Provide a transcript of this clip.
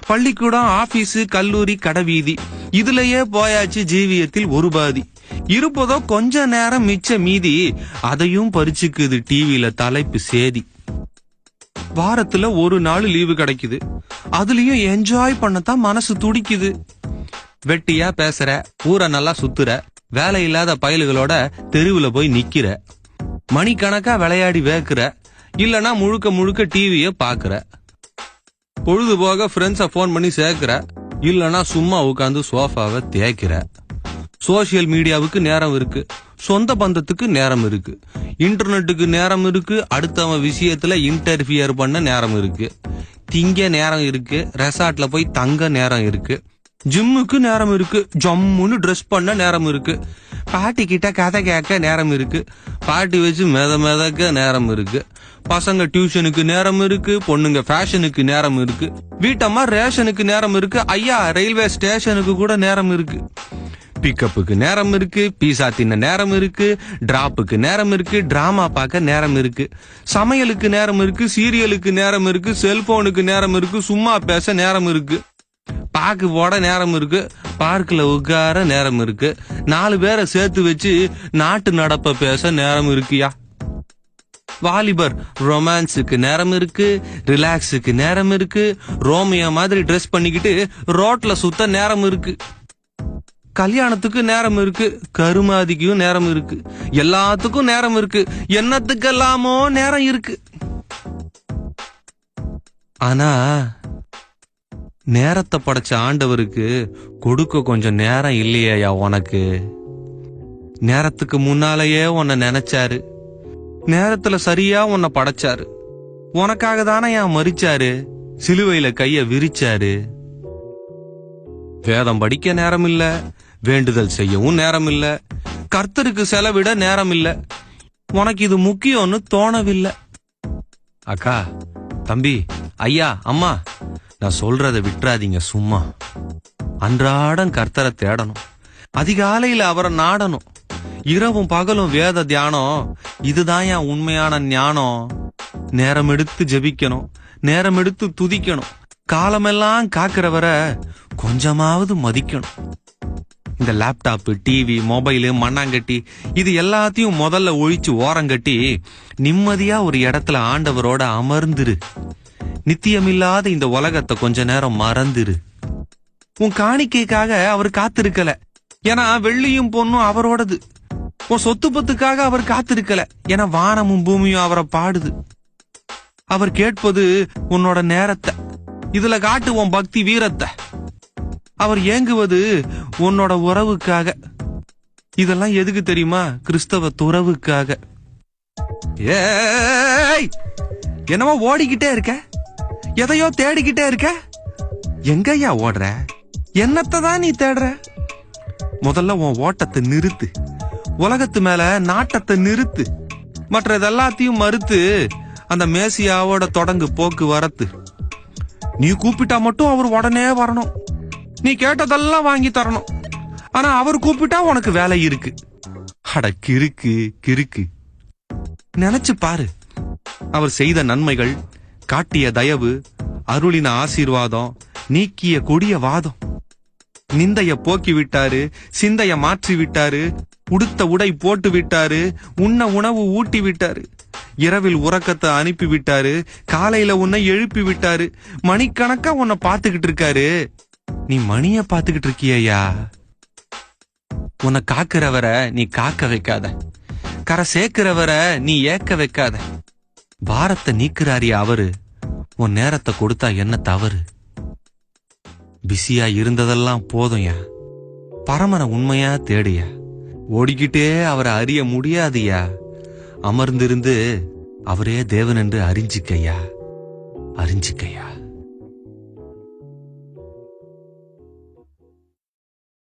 பள்ளிக்கூடம், ஆபீஸ், கல்லூரி, கடைவீதி இதுலயே போயாச்சு ஜீவியத்தில் ஒரு பாதி. இருப்பதோ கொஞ்ச நேரம் மிச்ச மீதி, அதையும் பறிச்சுக்குது டிவில தலைப்பு சேதி. வாரத்துல ஒரு நாள் லீவு கிடைக்குது, அதுலயும் என்ஜாய் பண்ணத்தான் மனசு துடிக்குது. வெட்டியா பேசுற, ஊரை நல்லா சுத்துற, வேலை இல்லாத பயல்களோட தெருவுல போய் நிக்கிற, மணிக்கணக்கா விளையாடி வேக்குற, இல்லனா முழுக்க முழுக்க டிவிய பாக்குற, பொழுது போக ஃப்ரெண்ட்ஸ போன் பண்ணி சேர்க்கிற, இல்லனா சும்மா உட்காந்து சோஃபாவை தேய்க்கிற. சோசியல் மீடியாவுக்கு நேரம் இருக்கு, சொந்த பந்தத்துக்கு நேரம் இருக்கு, இன்டர்நெட்டுக்கு நேரம் இருக்கு, அடுத்தவன் விஷயத்துல இன்டர்ஃபியர் பண்ண நேரம் இருக்கு, திங்க நேரம் இருக்கு, ரெசார்ட்ல போய் தங்க நேரம் இருக்கு, ஜிம்முக்கு நேரம் இருக்கு, ஜம்முன்னு ட்ரெஸ் பண்ண நேரம் இருக்கு, பாட்டி கிட்ட கதை கேட்க நேரம் இருக்கு, பாட்டி வச்சு மிதக்க நேரம் இருக்கு, பசங்க டியூஷனுக்கு நேரம் இருக்கு, பொண்ணுங்க ஃபேஷனுக்கு நேரம் இருக்கு, வீட்டம்மா ரேஷனுக்கு நேரம் இருக்கு, ஐயா ரயில்வே ஸ்டேஷனுக்கு கூட நேரம் இருக்கு, பிக்கப்புக்கு நேரம் இருக்கு, பீஸா தின்ன நேரம் இருக்கு, டிராப்புக்கு நேரம் இருக்கு, டிராமா பார்க்க நேரம் இருக்கு, சமையலுக்கு நேரம் இருக்கு, சீரியலுக்கு நேரம் இருக்கு, செல்போனுக்கு நேரம் இருக்கு, சும்மா பேச நேரம் இருக்கு, பாக்கு போட நேரம் இருக்கு, பார்க்ல உட்கார நேரம் இருக்கு, 4 பேரை சேர்த்து வச்சு நாட்டு நடப்ப பேச நேரம் இருக்குயா. வாலிபர் ரொமான்ஸுக்கு நேரம் இருக்கு, ரிலாக்ஸுக்கு நேரம் இருக்கு, ரோமியா மாதிரி ட்ரெஸ் பண்ணிக்கிட்டு ரோட்ல சுத்த நேரம் இருக்கு, கல்யாணத்துக்கு நேரம் இருக்கு, கருமாதிக்கும் நேரம் இருக்கு, எல்லாத்துக்கும் நேரம் இருக்கு, என்னத்துக்கெல்லாமோ நேரம் இருக்கு. ஆனா நேரத்தை படைச்ச ஆண்டவருக்கு கொடுக்க கொஞ்சம் நேரம் இல்லையா உனக்கு? நேரத்துக்கு முன்னாலேயே உன்னை நினைச்சாரு, நேரத்துல சரியா உன்னை படைச்சாரு, உனக்காக தானே ஏன் மறிச்சாரு, சிலுவையில கைய விரிச்சாரு. வேதம் படிக்க நேரம் இல்ல, வேண்டுதல் செய்யவும் நேரம் இல்ல, கர்த்தருக்கு செலவிட நேரம் இல்ல, உனக்கு இது முக்கியம்னு தோணவில்லை. அக்கா, தம்பி, ஐயா, அம்மா, நான் சொல்றத விட்டுறாதீங்க சும்மா. அன்றாடம் கர்த்தரை தேடணும், அதிகாலையில அவரை நாடணும், இரவும் பகலும் வேத தியானம், இதுதான் என் உண்மையான ஞானம். நேரம் எடுத்து ஜெபிக்கணும், நேரம் எடுத்து துதிக்கணும், காலமெல்லாம் காக்கிறவரை கொஞ்சமாவது மதிக்கணும். இந்த லேப்டாப், டிவி, மொபைலு, மண்ணாங்கட்டி இது எல்லாத்தையும் முதல்ல ஒழிச்சு ஓரங்கட்டி நிம்மதியா ஒரு இடத்துல ஆண்டவரோட அமர்ந்துரு. நித்தியமில்லாத இந்த உலகத்தை கொஞ்ச நேரம் மறந்துரு. உன் காணிக்கைக்காக அவர் காத்திருக்கல, ஏன்னா வெள்ளியும் பொண்ணும் அவரோடது. உன் சொத்து பத்துக்காக அவர் காத்திருக்கல, ஏன்னா வானமும் பூமியும் அவரை பாடுது. அவர் கேட்பது உன்னோட நேரத்தை, இதுல காட்டு உன் பக்தி வீரத்தை. அவர் ஏங்குவது உன்னோட உறவுக்காக. இதெல்லாம் எதுக்கு தெரியுமா? கிறிஸ்தவ துறவுக்காக. ஏய், என்னவோ ஓடிக்கிட்டே இருக்க, எதையோ தேடிக்கிட்டே இருக்க. எங்கய்யா ஓடுற? என்னத்தை தான் நீ தேடுற? முதல்ல உன் ஓட்டத்தை நிறுத்து, உலகத்து மேல நாட்டத்தை நிறுத்து, மற்ற எல்லாத்தையும் மறுத்து அந்த மேசியாவோட தொடங்கு போக்கு வரத்து. நீ கூப்பிட்டா மட்டும் அவர் உடனே வரணும், நீ கேட்டதெல்லாம் வாங்கி தரணும். ஆனா அவர் கூப்பிட்டா உனக்கு வேலை இருக்கு. அட கிறுக்கு கிறுக்கு, நினைச்சு பாரு. அவர் செய்த நன்மைகள், காட்டிய தயவு, அருளின ஆசீர்வாதம், நீக்கிய கொடிய வாதம். நிந்தைய போக்கி விட்டாரு, சிந்தைய மாற்றி விட்டாரு, உடுத்த உடை போட்டு விட்டாரு, உண்ண உணவு ஊட்டி விட்டாரு, இரவில் உறக்கத்தை அனுப்பி விட்டாரு, காலையில உன்னை எழுப்பி விட்டாரு, மணிக்கணக்கா உன்னை பாத்துக்கிட்டு இருக்காரு. நீ மணிய பாத்துக்கிட்டு இருக்கியா? உன்னை காக்கிறவரை நீ காக்க வைக்காத, கரை சேர்க்கிறவரை நீ ஏக்க வைக்காத. பாரத்தை நீக்கிறாரியா அவரு, உன் நேரத்தை கொடுத்தா என்ன தவறு? பிஸியா இருந்ததெல்லாம் போதும்யா, பரமனை உண்மையா தேடியா. ஓடிக்கிட்டே அவரை அறிய முடியாதுயா, அமர்ந்திருந்து அவரே தேவன் என்று அறிஞ்சிக்கையா, அறிஞ்சிக்கையா.